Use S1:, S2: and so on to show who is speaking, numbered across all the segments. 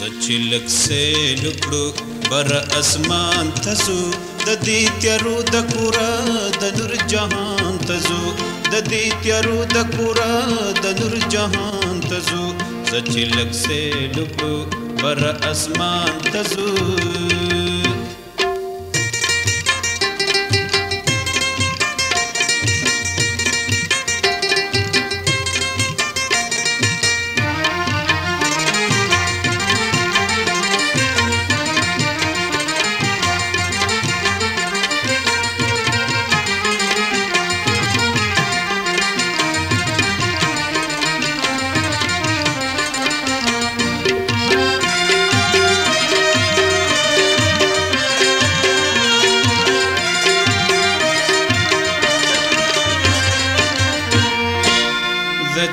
S1: سچلک سے لکړو بر اسمان تزو د دې تیارو د کورا د نور جهان تزو د دې تیارو د کورا د نور جهان تزو سچلک سے لکړو بر اسمان تزو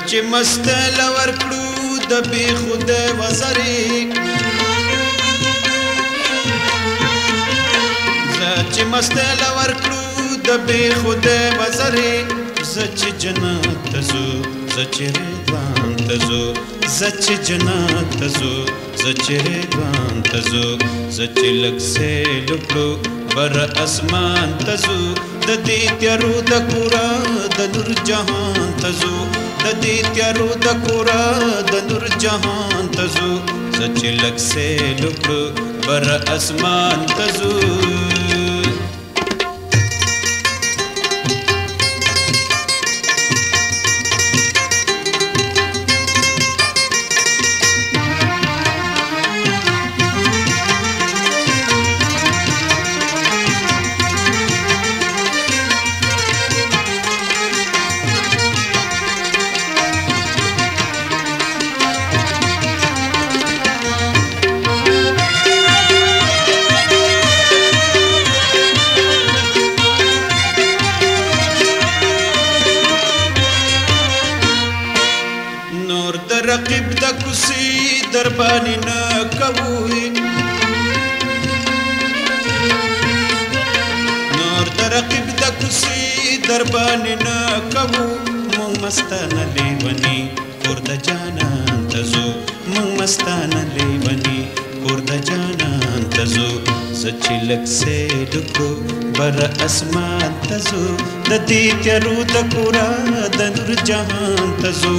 S1: چې مست لور کړو د بی خود وزرې چې مست لور کړو د بی خود وزرې زچ جنت تزو زچ ریوان تزو زچ جنت تزو زچ ریوان تزو زچ لک سے لکړو بر اسمان تزو د دې تیارو د کورا د نور جهان تزو د دې تیارو د کورا د نور جهان تزو سچلک سے لکړو بر اسمان تزو رقیب د کوسی دربانی نه کوي نور د رقیب د کوسی دربانی نه کوو مونږ مستانه لیونی کور د جانان تزو مونږ مستانه لیونی کور د جانان تزو سچلک سے لکړو بر اسمان تزو د دې تیارو د کورا د نور جهان تزو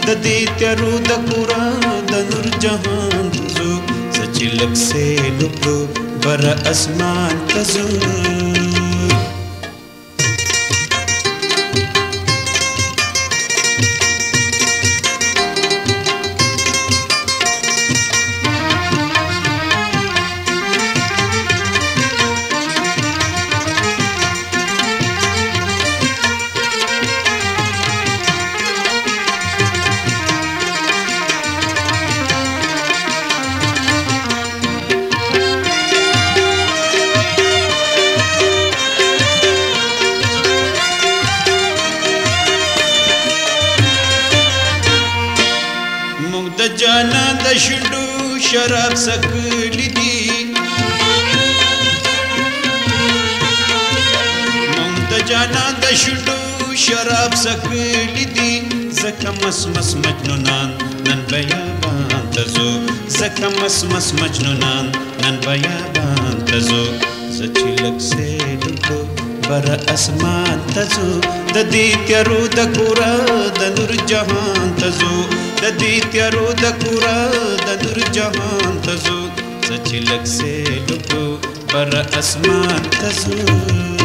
S1: د دې تیارو د کورا د نور جهان تزو سچلک سے لکړو بر اسمان تزو د جانا د شندو شراب سکلی دی مونږ د جانا د شندو شراب سکلی دی زکه مس مس مجنونان نن بیابان تزو زکه مس مس مجنونان نن بیابان تزو سچلک سے لکړو بر اسمان تزو د دې تیارو د کورا د نور جهان تزو د دې تیارو د کورا د نور جهان تزو سچلک سے لکړو بر اسمان تزو